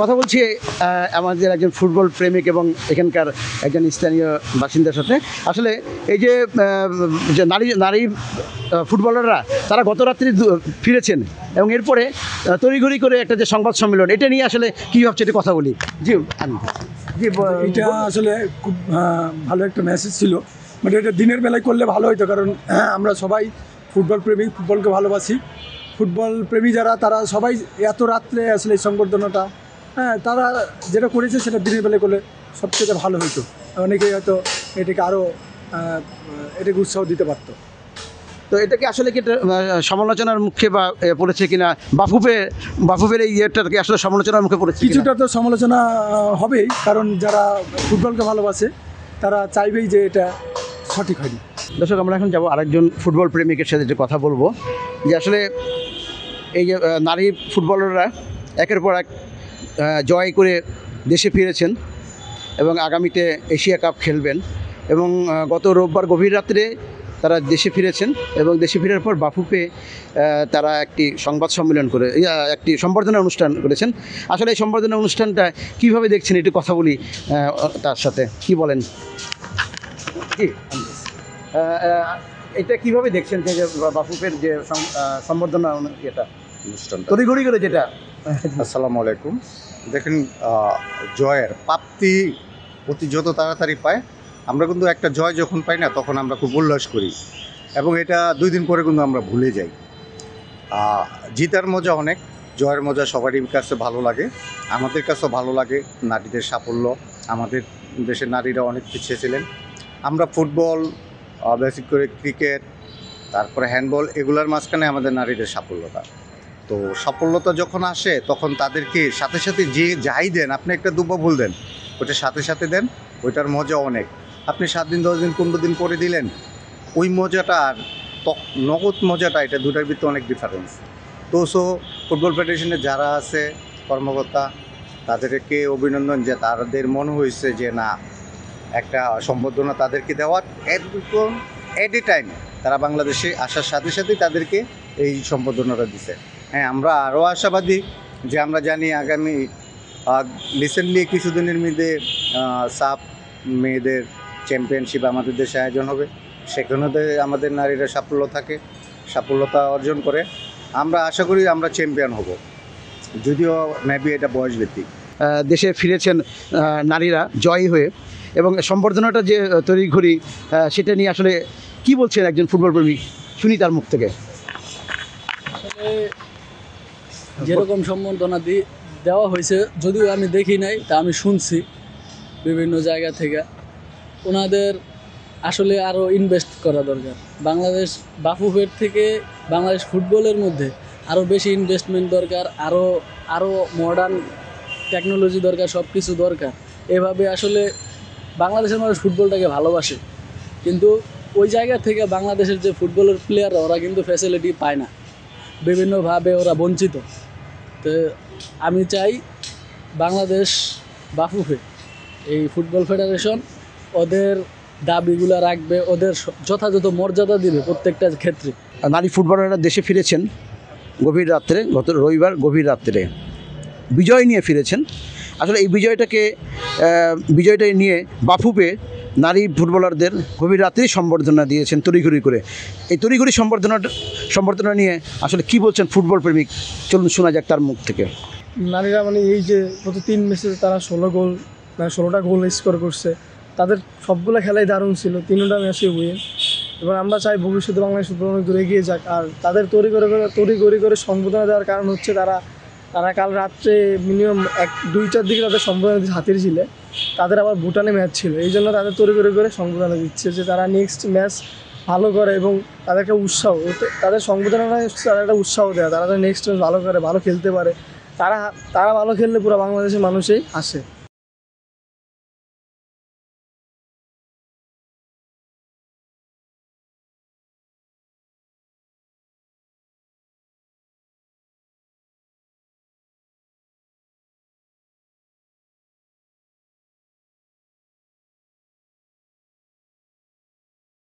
কথা বলছি আমাদের একজন ফুটবল প্রেমিক এবং এখানকার একজন স্থানীয় বাসিন্দার সাথে। আসলে এই যে নারী নারী ফুটবলাররা তারা গত রাত্রি ফিরেছেন এবং এরপরে তড়িঘড়ি করে একটা যে সংবাদ সম্মেলন, এটা নিয়ে আসলে কী ভাবছে এটা কথা বলি। জি জি, এটা আসলে খুব ভালো একটা মেসেজ ছিল, বাট এটা দিনের বেলায় করলে ভালো হতো, কারণ আমরা সবাই ফুটবল প্রেমী, ফুটবলকে ভালোবাসি। ফুটবল প্রেমী যারা তারা সবাই এত রাত্রে আসলে এই সংবর্ধনাটা তারা যেটা করেছে সেটা দিনের বেলায় করলে সবচেয়ে ভালো হতো। অনেকেই হয়তো এটাকে আরও এটাকে উৎসাহ দিতে পারতো। তো এটাকে আসলে কি সমালোচনার মুখে বা পড়েছে কিনা, বাফুফের এই ইয়েটাকে আসলে সমালোচনার মুখে পড়েছে কিছুটা তো সমালোচনা হবেই, কারণ যারা ফুটবলকে ভালোবাসে তারা চাইবেই যে এটা সঠিক হয়নি। দর্শক, আমরা এখন যাবো আরেকজন ফুটবল প্রেমিকের সাথে যে কথা বলবো, যে আসলে এই যে নারী ফুটবলাররা একের পর এক জয় করে দেশে ফিরেছেন এবং আগামীতে এশিয়া কাপ খেলবেন, এবং গত রোববার গভীর রাত্রে তারা দেশে ফিরেছেন এবং দেশে ফেরার পর বাফুফে তারা একটি সংবাদ সম্মেলন করে একটি সম্বর্ধনা অনুষ্ঠান করেছেন। আসলে এই সম্বর্ধনা অনুষ্ঠানটা কীভাবে দেখছেন একটু কথা বলি তার সাথে, কি বলেন? জি, এটা কীভাবে দেখছেন যে বাফুফের যে সম্বর্ধনা এটা অনুষ্ঠানটা তড়িঘড়ি করে যেটা? আসসালামু আলাইকুম। দেখেন, জয়ের প্রাপ্তি অতি যত তাড়াতাড়ি পায়, আমরা কিন্তু একটা জয় যখন পাই না তখন আমরা খুব উল্লাস করি, এবং এটা 2 দিন পরে কিন্তু আমরা ভুলে যাই। জিতার মজা অনেক, জয়ের মজা সবারই কাছে ভালো লাগে, আমাদের কাছেও ভালো লাগে। নারীদের সাফল্য, আমাদের দেশের নারীরা অনেক পিছিয়ে ছিলেন। আমরা ফুটবল, বেসিক করে ক্রিকেট, তারপরে হ্যান্ডবল, এগুলোর মাঝখানে আমাদের নারীদের সাফল্যতা। তো সাফল্যতা যখন আসে তখন তাদেরকে সাথে সাথে যে যাই দেন, আপনি একটা দুব্বা ভুল দেন, ওইটা সাথে সাথে দেন, ওইটার মজা অনেক। আপনি 7 দিন 10 দিন 15 দিন পরে দিলেন, ওই মজাটা আর নগদ মজাটা, এটা দুটার ভিতরে অনেক ডিফারেন্স। তো ফুটবল ফেডারেশনে যারা আছে কর্মকর্তা, তাদেরকে অভিনন্দন যে তাদের মনে হয়েছে যে না, একটা সম্বর্ধনা তাদেরকে দেওয়ার এট এ টাইম তারা বাংলাদেশে আসার সাথে সাথেই তাদেরকে এই সম্বর্ধনাটা দিছে। হ্যাঁ, আমরা আরও আশাবাদী যে আমরা জানি আগামী রিসেন্টলি কিছুদিনের মধ্যে সাব মেয়েদের চ্যাম্পিয়নশিপ আমাদের দেশে আয়োজন হবে, সেখানে আমাদের নারীরা সাফল্যতা অর্জন করে। আমরা আশা করি আমরা চ্যাম্পিয়ন হব, যদিও মেবি এটা বয়সভিত্তিক। দেশে ফিরেছেন নারীরা জয়ী হয়ে, এবং সম্বর্ধনাটা যে তড়িঘড়ি সেটা নিয়ে আসলে কি বলছেন একজন ফুটবল প্রেমী, শুনি তার মুখ থেকে। আসলে যেরকম সম্বর্ধনা দেওয়া হয়েছে, যদিও আমি দেখি নাই, তা আমি শুনছি বিভিন্ন জায়গা থেকে। ওনাদের আসলে আরও ইনভেস্ট করা দরকার। বাংলাদেশ বাফুফের থেকে বাংলাদেশ ফুটবলের মধ্যে আরও বেশি ইনভেস্টমেন্ট দরকার, আরও মডার্ন টেকনোলজি দরকার, সব কিছু দরকার। এভাবে আসলে বাংলাদেশের মানুষ ফুটবলটাকে ভালোবাসে, কিন্তু ওই জায়গা থেকে বাংলাদেশের যে ফুটবলের প্লেয়াররা, ওরা কিন্তু ফ্যাসিলিটি পায় না, বিভিন্নভাবে ওরা বঞ্চিত। তো আমি চাই বাংলাদেশ বাফুফে, এই ফুটবল ফেডারেশন ওদের দাবিগুলো রাখবে, ওদের যথাযথ মর্যাদা দিবে প্রত্যেকটা ক্ষেত্রে। নারী ফুটবলাররা দেশে ফিরেছেন গভীর রাত্রে, গত রবিবার গভীর রাত্রে বিজয় নিয়ে ফিরেছেন। আসলে এই বিজয়টা নিয়ে বাফুফে নারী ফুটবলারদের গভীর রাত্রেই সম্বর্ধনা দিয়েছেন তড়িঘড়ি করে। এই তড়িঘড়ি সম্বর্ধনা নিয়ে আসলে কি বলছেন ফুটবল প্রেমিক, চলুন শোনা যাক তার মুখ থেকে। নারীরা এই যে গত 3 ম্যাচে তারা 16টা গোল স্কোর করছে, তাদের সবগুলো খেলাই দারুণ ছিল, 3টা ম্যাচে উইন। এবার আমরা চাই ভবিষ্যতে বাংলাদেশ ফুটবল অনেক দূরে এগিয়ে যাক। আর তাদের তড়িঘড়ি করে সম্বোধনা দেওয়ার কারণ হচ্ছে তারা কাল রাত্রে মিনিমাম 2টার দিকে তাদের সম্বোধনা হাতের ছিল, তাদের আবার ভুটানে ম্যাচ ছিল, এই জন্য তাদের তড়িঘড়ি করে সম্বোধনা দিচ্ছে যে তারা নেক্সট ম্যাচ ভালো করে, এবং তাদেরকে উৎসাহ, তাদের সম্বোধনাটা তাদের একটা উৎসাহ দেওয়া, তারা নেক্সট ম্যাচ ভালো করে, ভালো খেলতে পারে। তারা ভালো খেললে পুরো বাংলাদেশের মানুষই আসে।